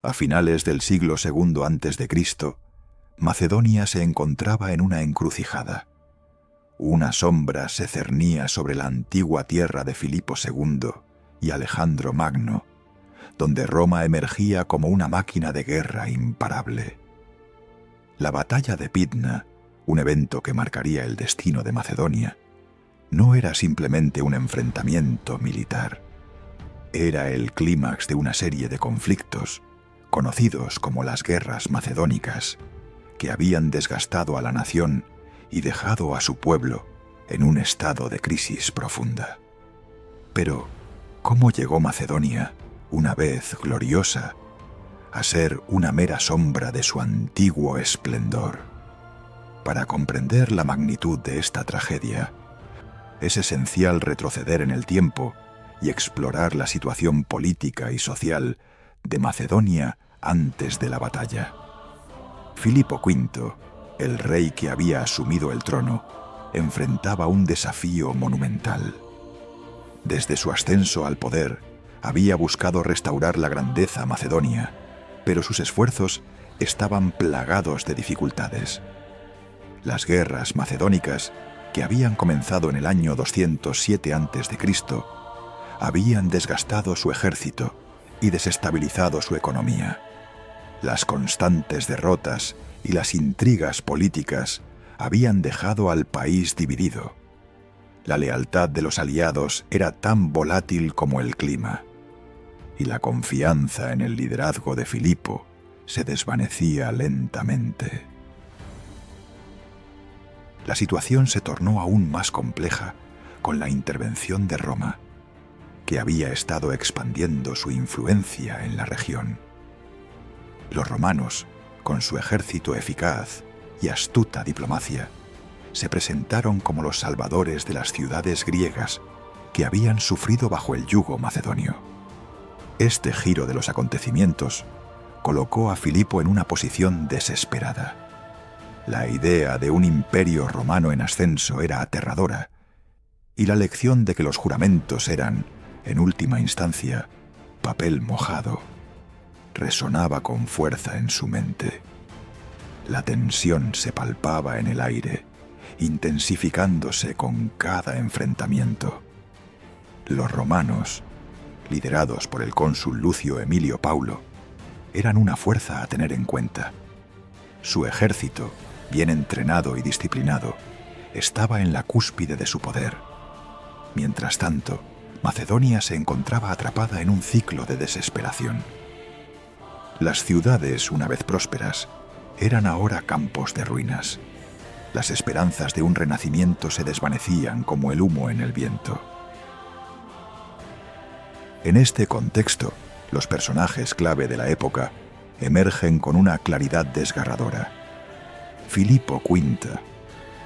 A finales del siglo II a.C., Macedonia se encontraba en una encrucijada. Una sombra se cernía sobre la antigua tierra de Filipo II y Alejandro Magno, donde Roma emergía como una máquina de guerra imparable. La batalla de Pydna, un evento que marcaría el destino de Macedonia, no era simplemente un enfrentamiento militar. Era el clímax de una serie de conflictos, conocidos como las guerras macedónicas, que habían desgastado a la nación y dejado a su pueblo en un estado de crisis profunda. Pero, ¿cómo llegó Macedonia, una vez gloriosa, a ser una mera sombra de su antiguo esplendor? Para comprender la magnitud de esta tragedia, es esencial retroceder en el tiempo y explorar la situación política y social de Macedonia antes de la batalla. Filipo V, el rey que había asumido el trono, enfrentaba un desafío monumental. Desde su ascenso al poder, había buscado restaurar la grandeza macedonia, pero sus esfuerzos estaban plagados de dificultades. Las guerras macedónicas, que habían comenzado en el año 207 a.C., habían desgastado su ejército y desestabilizado su economía. Las constantes derrotas y las intrigas políticas habían dejado al país dividido. La lealtad de los aliados era tan volátil como el clima, y la confianza en el liderazgo de Filipo se desvanecía lentamente. La situación se tornó aún más compleja con la intervención de Roma, que había estado expandiendo su influencia en la región. Los romanos, con su ejército eficaz y astuta diplomacia, se presentaron como los salvadores de las ciudades griegas que habían sufrido bajo el yugo macedonio. Este giro de los acontecimientos colocó a Filipo en una posición desesperada. La idea de un imperio romano en ascenso era aterradora, y la lección de que los juramentos eran, en última instancia, papel mojado, resonaba con fuerza en su mente. La tensión se palpaba en el aire, intensificándose con cada enfrentamiento. Los romanos, liderados por el cónsul Lucio Emilio Paulo, eran una fuerza a tener en cuenta. Su ejército, bien entrenado y disciplinado, estaba en la cúspide de su poder. Mientras tanto, Macedonia se encontraba atrapada en un ciclo de desesperación. Las ciudades, una vez prósperas, eran ahora campos de ruinas. Las esperanzas de un renacimiento se desvanecían como el humo en el viento. En este contexto, los personajes clave de la época emergen con una claridad desgarradora. Filipo V,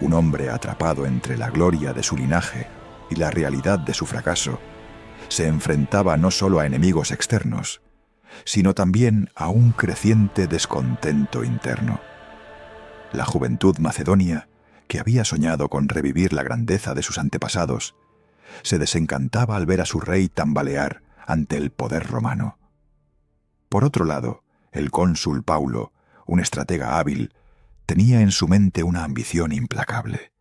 un hombre atrapado entre la gloria de su linaje y la realidad de su fracaso, se enfrentaba no solo a enemigos externos, sino también a un creciente descontento interno. La juventud macedonia, que había soñado con revivir la grandeza de sus antepasados, se desencantaba al ver a su rey tambalear ante el poder romano. Por otro lado, el cónsul Paulo, un estratega hábil, tenía en su mente una ambición implacable.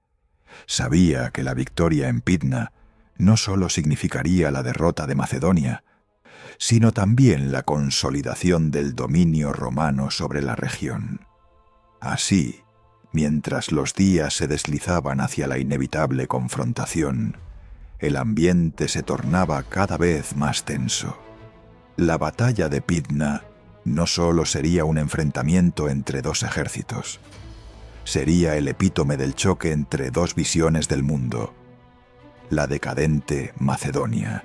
Sabía que la victoria en Pydna no solo significaría la derrota de Macedonia, sino también la consolidación del dominio romano sobre la región. Así, mientras los días se deslizaban hacia la inevitable confrontación, el ambiente se tornaba cada vez más tenso. La batalla de Pydna no solo sería un enfrentamiento entre dos ejércitos, sería el epítome del choque entre dos visiones del mundo: la decadente Macedonia,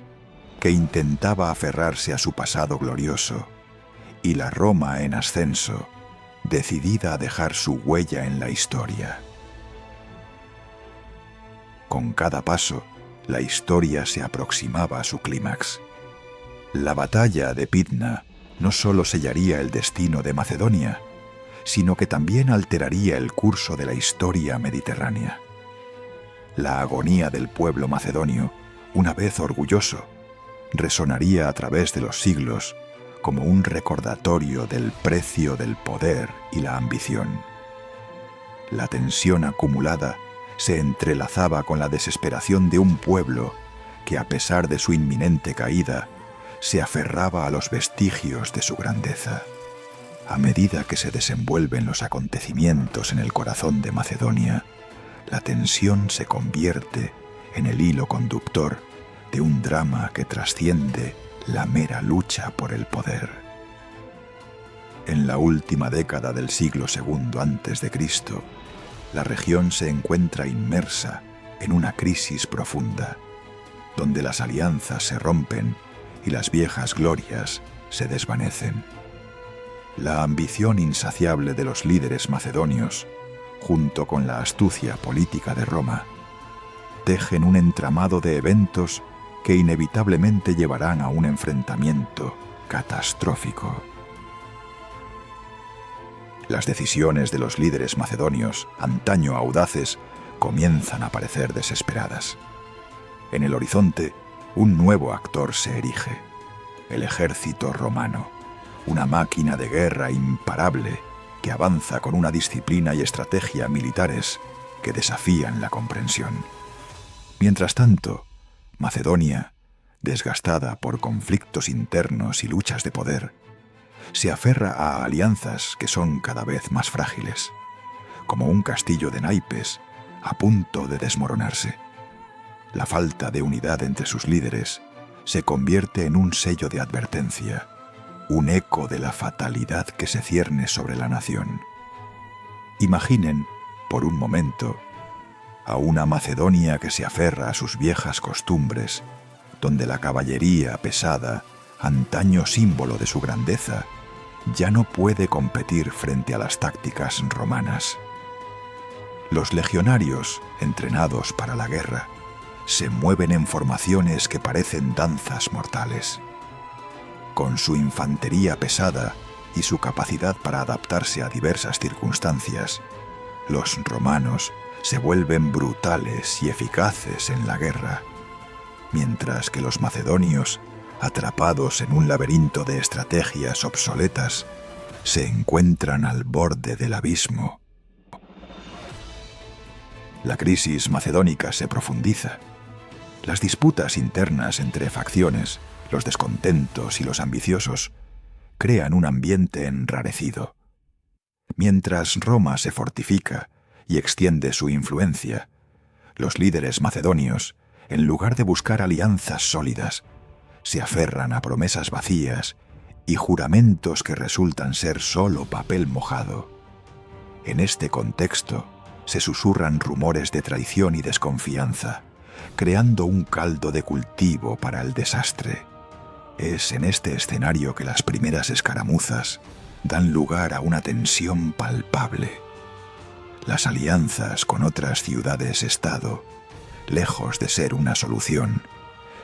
que intentaba aferrarse a su pasado glorioso, y la Roma en ascenso, decidida a dejar su huella en la historia. Con cada paso, la historia se aproximaba a su clímax. La batalla de Pydna no solo sellaría el destino de Macedonia, sino que también alteraría el curso de la historia mediterránea. La agonía del pueblo macedonio, una vez orgulloso, resonaría a través de los siglos como un recordatorio del precio del poder y la ambición. La tensión acumulada se entrelazaba con la desesperación de un pueblo que, a pesar de su inminente caída, se aferraba a los vestigios de su grandeza. A medida que se desenvuelven los acontecimientos en el corazón de Macedonia, la tensión se convierte en el hilo conductor de un drama que trasciende la mera lucha por el poder. En la última década del siglo II a.C., la región se encuentra inmersa en una crisis profunda, donde las alianzas se rompen y las viejas glorias se desvanecen. La ambición insaciable de los líderes macedonios, junto con la astucia política de Roma, tejen un entramado de eventos que inevitablemente llevarán a un enfrentamiento catastrófico. Las decisiones de los líderes macedonios, antaño audaces, comienzan a parecer desesperadas. En el horizonte, un nuevo actor se erige: el ejército romano, una máquina de guerra imparable que avanza con una disciplina y estrategia militares que desafían la comprensión. Mientras tanto, Macedonia, desgastada por conflictos internos y luchas de poder, se aferra a alianzas que son cada vez más frágiles, como un castillo de naipes a punto de desmoronarse. La falta de unidad entre sus líderes se convierte en un sello de advertencia, un eco de la fatalidad que se cierne sobre la nación. Imaginen, por un momento, a una Macedonia que se aferra a sus viejas costumbres, donde la caballería pesada, antaño símbolo de su grandeza, ya no puede competir frente a las tácticas romanas. Los legionarios, entrenados para la guerra, se mueven en formaciones que parecen danzas mortales. Con su infantería pesada y su capacidad para adaptarse a diversas circunstancias, los romanos se vuelven brutales y eficaces en la guerra, mientras que los macedonios, atrapados en un laberinto de estrategias obsoletas, se encuentran al borde del abismo. La crisis macedónica se profundiza. Las disputas internas entre facciones, los descontentos y los ambiciosos, crean un ambiente enrarecido. Mientras Roma se fortifica y extiende su influencia, los líderes macedonios, en lugar de buscar alianzas sólidas, se aferran a promesas vacías y juramentos que resultan ser solo papel mojado. En este contexto se susurran rumores de traición y desconfianza, creando un caldo de cultivo para el desastre. Es en este escenario que las primeras escaramuzas dan lugar a una tensión palpable. Las alianzas con otras ciudades-estado, lejos de ser una solución,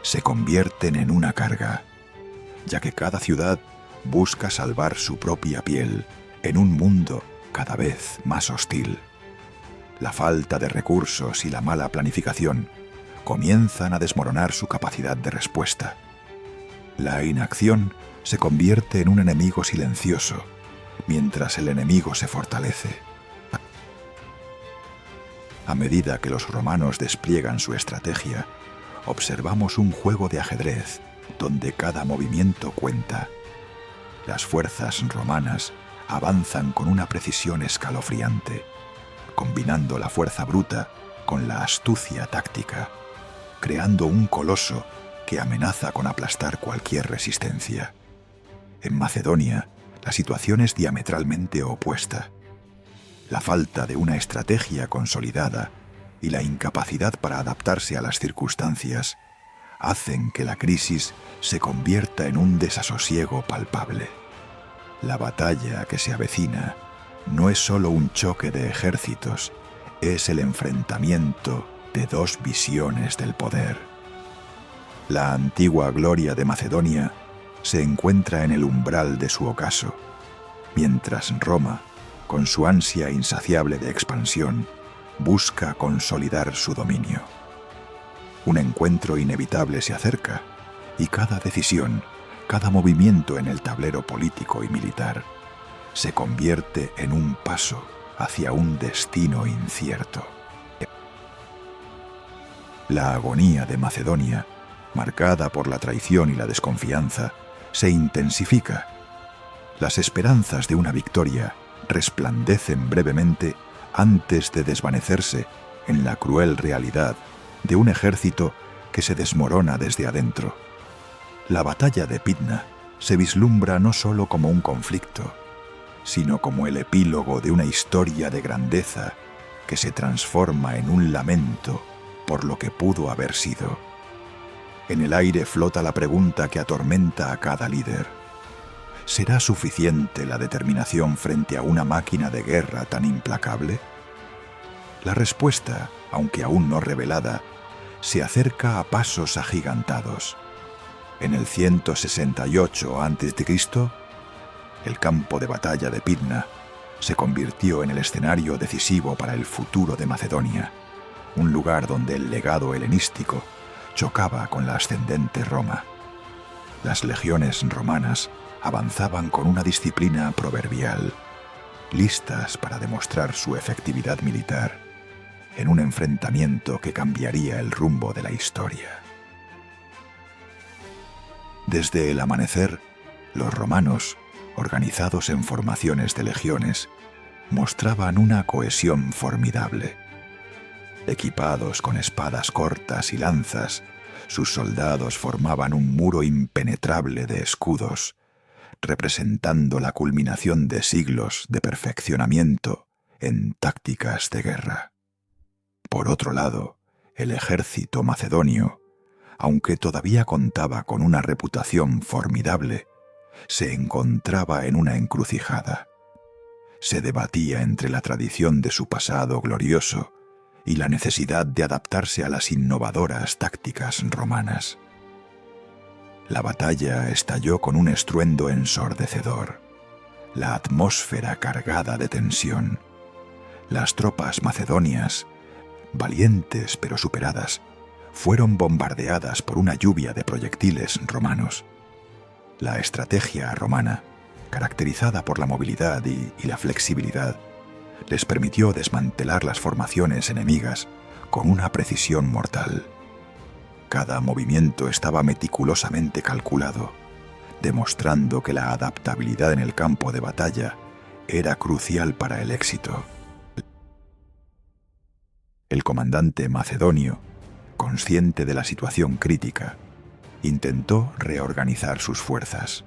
se convierten en una carga, ya que cada ciudad busca salvar su propia piel en un mundo cada vez más hostil. La falta de recursos y la mala planificación comienzan a desmoronar su capacidad de respuesta. La inacción se convierte en un enemigo silencioso, mientras el enemigo se fortalece. A medida que los romanos despliegan su estrategia, observamos un juego de ajedrez donde cada movimiento cuenta. Las fuerzas romanas avanzan con una precisión escalofriante, combinando la fuerza bruta con la astucia táctica, creando un coloso que amenaza con aplastar cualquier resistencia. En Macedonia, la situación es diametralmente opuesta. La falta de una estrategia consolidada y la incapacidad para adaptarse a las circunstancias hacen que la crisis se convierta en un desasosiego palpable. La batalla que se avecina no es solo un choque de ejércitos, es el enfrentamiento de dos visiones del poder. La antigua gloria de Macedonia se encuentra en el umbral de su ocaso, mientras Roma, con su ansia insaciable de expansión, busca consolidar su dominio. Un encuentro inevitable se acerca, y cada decisión cada movimiento en el tablero político y militar se convierte en un paso hacia un destino incierto. La agonía de Macedonia, marcada por la traición y la desconfianza, se intensifica. Las esperanzas de una victoria resplandecen brevemente antes de desvanecerse en la cruel realidad de un ejército que se desmorona desde adentro. La batalla de Pydna se vislumbra no solo como un conflicto, sino como el epílogo de una historia de grandeza que se transforma en un lamento por lo que pudo haber sido. En el aire flota la pregunta que atormenta a cada líder. ¿Será suficiente la determinación frente a una máquina de guerra tan implacable? La respuesta, aunque aún no revelada, se acerca a pasos agigantados. En el 168 a.C., el campo de batalla de Pydna se convirtió en el escenario decisivo para el futuro de Macedonia, un lugar donde el legado helenístico chocaba con la ascendente Roma. Las legiones romanas avanzaban con una disciplina proverbial, listas para demostrar su efectividad militar en un enfrentamiento que cambiaría el rumbo de la historia. Desde el amanecer, los romanos, organizados en formaciones de legiones, mostraban una cohesión formidable. Equipados con espadas cortas y lanzas, sus soldados formaban un muro impenetrable de escudos, representando la culminación de siglos de perfeccionamiento en tácticas de guerra. Por otro lado, el ejército macedonio, aunque todavía contaba con una reputación formidable, se encontraba en una encrucijada. Se debatía entre la tradición de su pasado glorioso y la necesidad de adaptarse a las innovadoras tácticas romanas. La batalla estalló con un estruendo ensordecedor, la atmósfera cargada de tensión. Las tropas macedonias, valientes pero superadas, fueron bombardeadas por una lluvia de proyectiles romanos. La estrategia romana, caracterizada por la movilidad y la flexibilidad, les permitió desmantelar las formaciones enemigas con una precisión mortal. Cada movimiento estaba meticulosamente calculado, demostrando que la adaptabilidad en el campo de batalla era crucial para el éxito. El comandante macedonio, consciente de la situación crítica, intentó reorganizar sus fuerzas.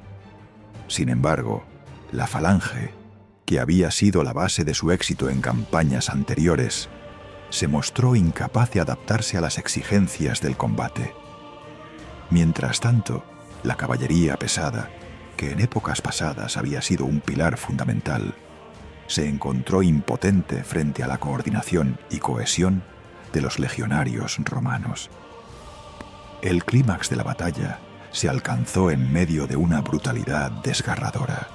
Sin embargo, la falange, que había sido la base de su éxito en campañas anteriores, se mostró incapaz de adaptarse a las exigencias del combate. Mientras tanto, la caballería pesada, que en épocas pasadas había sido un pilar fundamental, se encontró impotente frente a la coordinación y cohesión de los legionarios romanos. El clímax de la batalla se alcanzó en medio de una brutalidad desgarradora.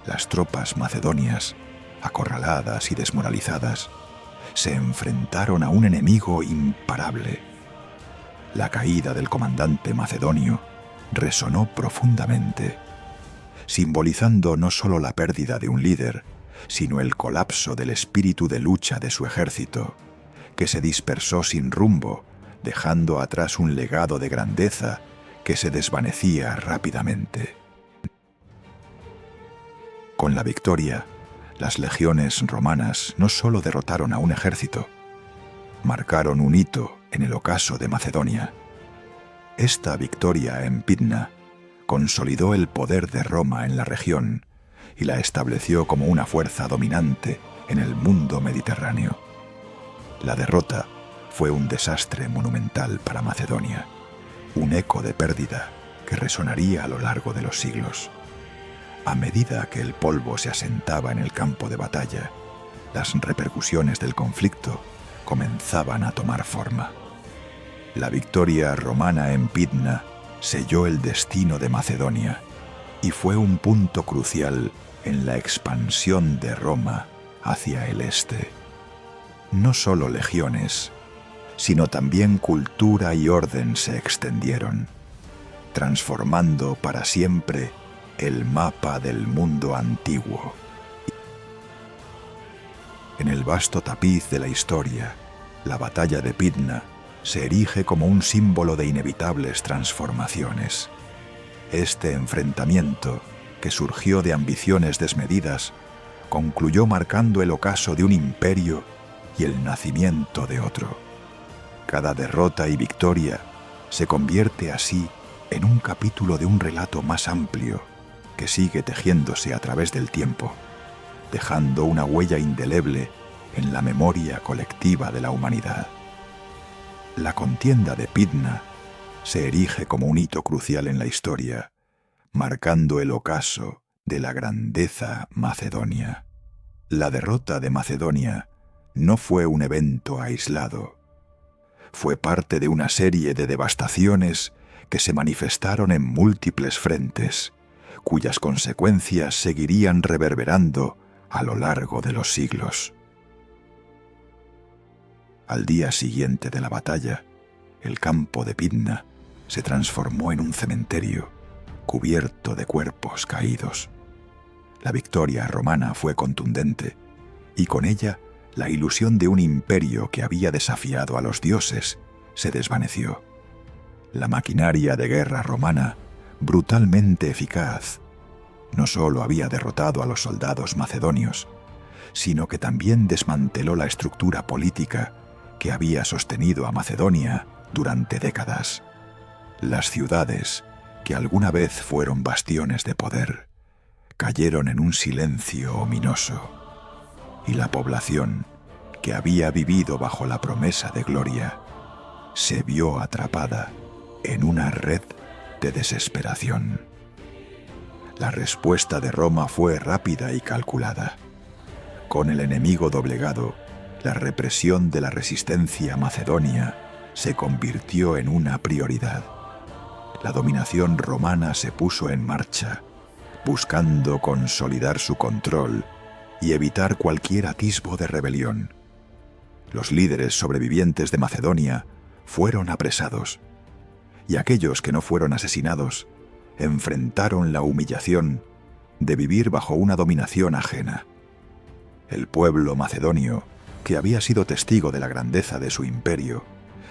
Las tropas macedonias, acorraladas y desmoralizadas, se enfrentaron a un enemigo imparable. La caída del comandante macedonio resonó profundamente, simbolizando no solo la pérdida de un líder, sino el colapso del espíritu de lucha de su ejército, que se dispersó sin rumbo, dejando atrás un legado de grandeza que se desvanecía rápidamente. Con la victoria, las legiones romanas no solo derrotaron a un ejército, marcaron un hito en el ocaso de Macedonia. Esta victoria en Pydna consolidó el poder de Roma en la región y la estableció como una fuerza dominante en el mundo mediterráneo. La derrota fue un desastre monumental para Macedonia, un eco de pérdida que resonaría a lo largo de los siglos. A medida que el polvo se asentaba en el campo de batalla, las repercusiones del conflicto comenzaban a tomar forma. La victoria romana en Pydna selló el destino de Macedonia y fue un punto crucial en la expansión de Roma hacia el este. No solo legiones, sino también cultura y orden se extendieron. transformando para siempre el mapa del mundo antiguo. En el vasto tapiz de la historia, la batalla de Pydna se erige como un símbolo de inevitables transformaciones. Este enfrentamiento, que surgió de ambiciones desmedidas, concluyó marcando el ocaso de un imperio y el nacimiento de otro. Cada derrota y victoria se convierte así en un capítulo de un relato más amplio que sigue tejiéndose a través del tiempo, dejando una huella indeleble en la memoria colectiva de la humanidad. La contienda de Pydna se erige como un hito crucial en la historia, marcando el ocaso de la grandeza macedonia. La derrota de Macedonia no fue un evento aislado. Fue parte de una serie de devastaciones que se manifestaron en múltiples frentes, cuyas consecuencias seguirían reverberando a lo largo de los siglos. Al día siguiente de la batalla, el campo de Pydna se transformó en un cementerio cubierto de cuerpos caídos. La victoria romana fue contundente, y con ella la ilusión de un imperio que había desafiado a los dioses se desvaneció. La maquinaria de guerra romana, brutalmente eficaz, no solo había derrotado a los soldados macedonios, sino que también desmanteló la estructura política que había sostenido a Macedonia durante décadas. Las ciudades, que alguna vez fueron bastiones de poder, cayeron en un silencio ominoso, y la población, que había vivido bajo la promesa de gloria, se vio atrapada en una red de desesperación. La respuesta de Roma fue rápida y calculada. Con el enemigo doblegado, la represión de la resistencia macedonia se convirtió en una prioridad. La dominación romana se puso en marcha, buscando consolidar su control y evitar cualquier atisbo de rebelión. Los líderes sobrevivientes de Macedonia fueron apresados, y aquellos que no fueron asesinados enfrentaron la humillación de vivir bajo una dominación ajena. El pueblo macedonio, que había sido testigo de la grandeza de su imperio,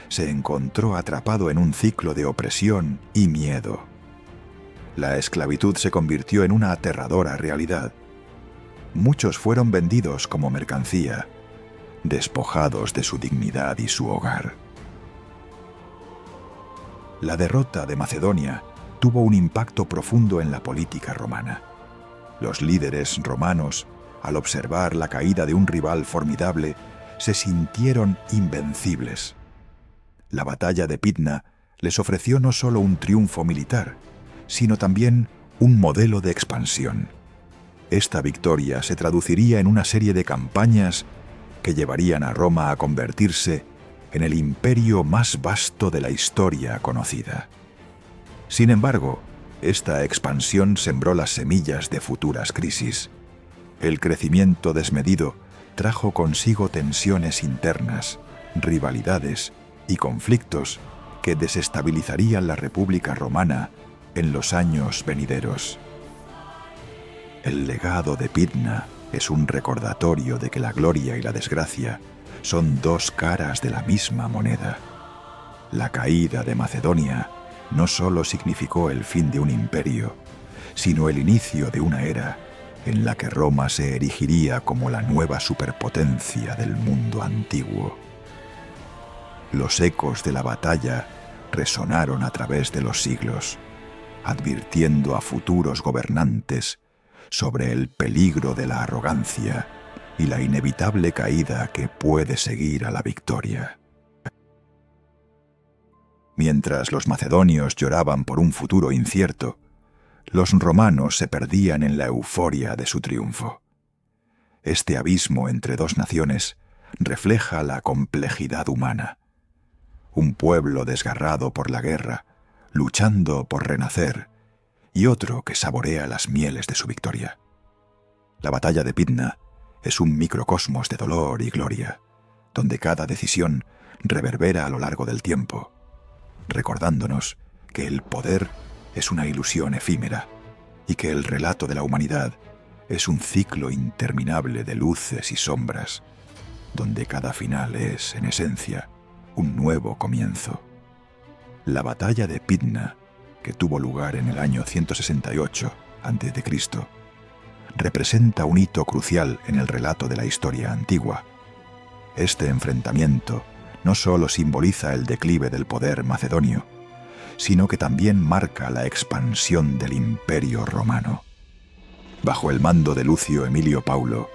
se encontró atrapado en un ciclo de opresión y miedo. La esclavitud se convirtió en una aterradora realidad. Muchos fueron vendidos como mercancía, despojados de su dignidad y su hogar. La derrota de Macedonia tuvo un impacto profundo en la política romana. Los líderes romanos, al observar la caída de un rival formidable, se sintieron invencibles. La batalla de Pydna les ofreció no solo un triunfo militar, sino también un modelo de expansión. Esta victoria se traduciría en una serie de campañas que llevarían a Roma a convertirse en el imperio más vasto de la historia conocida. Sin embargo, esta expansión sembró las semillas de futuras crisis. El crecimiento desmedido trajo consigo tensiones internas, rivalidades y conflictos que desestabilizarían la República Romana en los años venideros. El legado de Pydna es un recordatorio de que la gloria y la desgracia son dos caras de la misma moneda. La caída de Macedonia no solo significó el fin de un imperio, sino el inicio de una era en la que Roma se erigiría como la nueva superpotencia del mundo antiguo. Los ecos de la batalla resonaron a través de los siglos, advirtiendo a futuros gobernantes sobre el peligro de la arrogancia y la inevitable caída que puede seguir a la victoria. Mientras los macedonios lloraban por un futuro incierto, los romanos se perdían en la euforia de su triunfo. Este abismo entre dos naciones refleja la complejidad humana. Un pueblo desgarrado por la guerra, luchando por renacer, y otro que saborea las mieles de su victoria. La batalla de Pydna es un microcosmos de dolor y gloria, donde cada decisión reverbera a lo largo del tiempo, recordándonos que el poder es una ilusión efímera y que el relato de la humanidad es un ciclo interminable de luces y sombras, donde cada final es, en esencia, un nuevo comienzo. La batalla de Pydna, que tuvo lugar en el año 168 a.C., representa un hito crucial en el relato de la historia antigua. Este enfrentamiento no solo simboliza el declive del poder macedonio, sino que también marca la expansión del Imperio Romano. Bajo el mando de Lucio Emilio Paulo,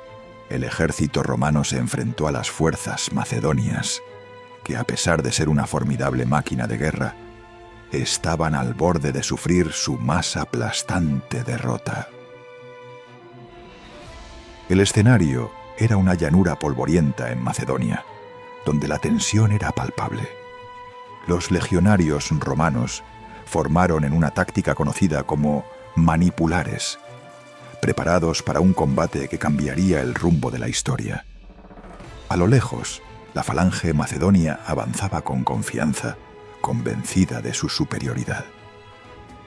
el ejército romano se enfrentó a las fuerzas macedonias, que a pesar de ser una formidable máquina de guerra, estaban al borde de sufrir su más aplastante derrota. El escenario era una llanura polvorienta en Macedonia, donde la tensión era palpable. Los legionarios romanos formaron en una táctica conocida como manipulares, preparados para un combate que cambiaría el rumbo de la historia. A lo lejos, la falange macedonia avanzaba con confianza, convencida de su superioridad.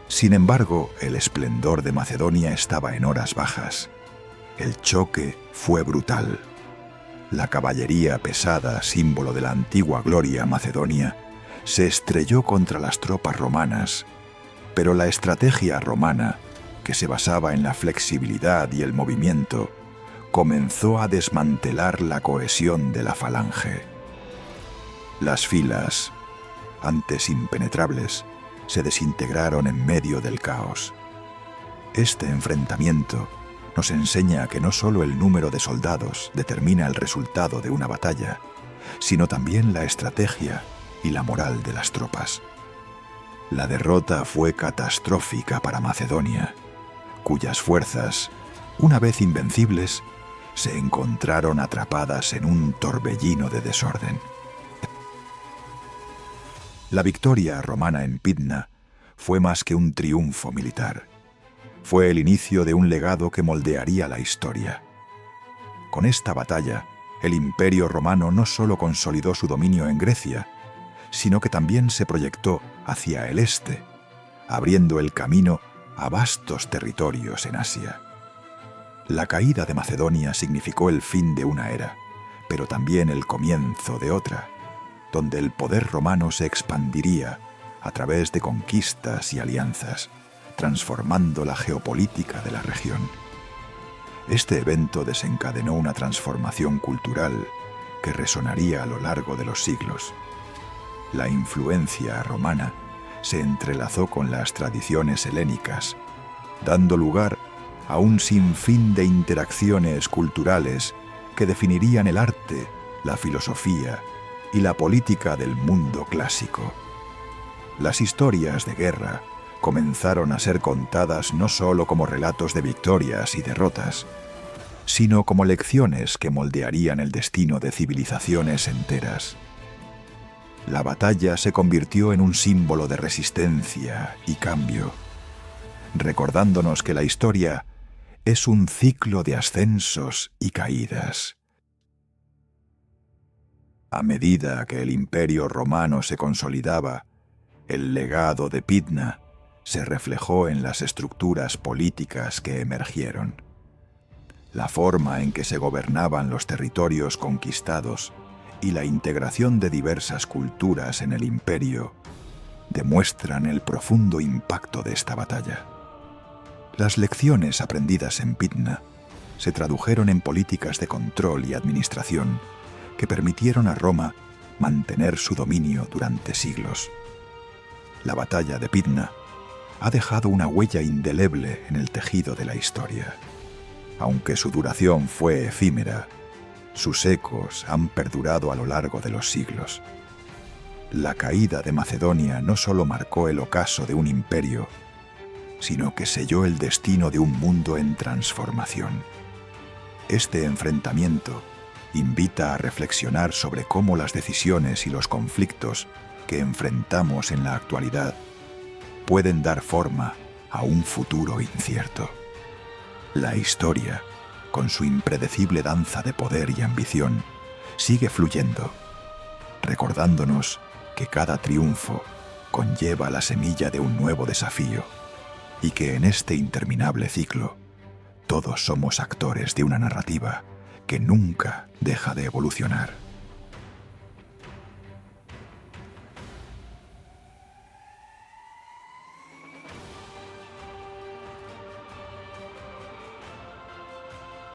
Sin embargo, el esplendor de Macedonia estaba en horas bajas. El choque fue brutal. La caballería pesada, símbolo de la antigua gloria macedonia, se estrelló contra las tropas romanas, pero la estrategia romana, que se basaba en la flexibilidad y el movimiento, comenzó a desmantelar la cohesión de la falange. Las filas, antes impenetrables, se desintegraron en medio del caos. Este enfrentamiento nos enseña que no solo el número de soldados determina el resultado de una batalla, sino también la estrategia y la moral de las tropas. La derrota fue catastrófica para Macedonia, cuyas fuerzas, una vez invencibles, se encontraron atrapadas en un torbellino de desorden. La victoria romana en Pydna fue más que un triunfo militar. Fue el inicio de un legado que moldearía la historia. Con esta batalla, el Imperio Romano no solo consolidó su dominio en Grecia, sino que también se proyectó hacia el este, abriendo el camino a vastos territorios en Asia. La caída de Macedonia significó el fin de una era, pero también el comienzo de otra, donde el poder romano se expandiría a través de conquistas y alianzas, transformando la geopolítica de la región. Este evento desencadenó una transformación cultural que resonaría a lo largo de los siglos. La influencia romana se entrelazó con las tradiciones helénicas, dando lugar a un sinfín de interacciones culturales que definirían el arte, la filosofía y la política del mundo clásico. Las historias de guerra comenzaron a ser contadas no solo como relatos de victorias y derrotas, sino como lecciones que moldearían el destino de civilizaciones enteras. La batalla se convirtió en un símbolo de resistencia y cambio, recordándonos que la historia es un ciclo de ascensos y caídas. A medida que el Imperio Romano se consolidaba, el legado de Pydna se reflejó en las estructuras políticas que emergieron. La forma en que se gobernaban los territorios conquistados y la integración de diversas culturas en el imperio demuestran el profundo impacto de esta batalla. Las lecciones aprendidas en Pydna se tradujeron en políticas de control y administración que permitieron a Roma mantener su dominio durante siglos. La batalla de Pydna ha dejado una huella indeleble en el tejido de la historia. Aunque su duración fue efímera, sus ecos han perdurado a lo largo de los siglos. La caída de Macedonia no solo marcó el ocaso de un imperio, sino que selló el destino de un mundo en transformación. Este enfrentamiento invita a reflexionar sobre cómo las decisiones y los conflictos que enfrentamos en la actualidad pueden dar forma a un futuro incierto. La historia, con su impredecible danza de poder y ambición, sigue fluyendo, recordándonos que cada triunfo conlleva la semilla de un nuevo desafío y que en este interminable ciclo todos somos actores de una narrativa que nunca deja de evolucionar.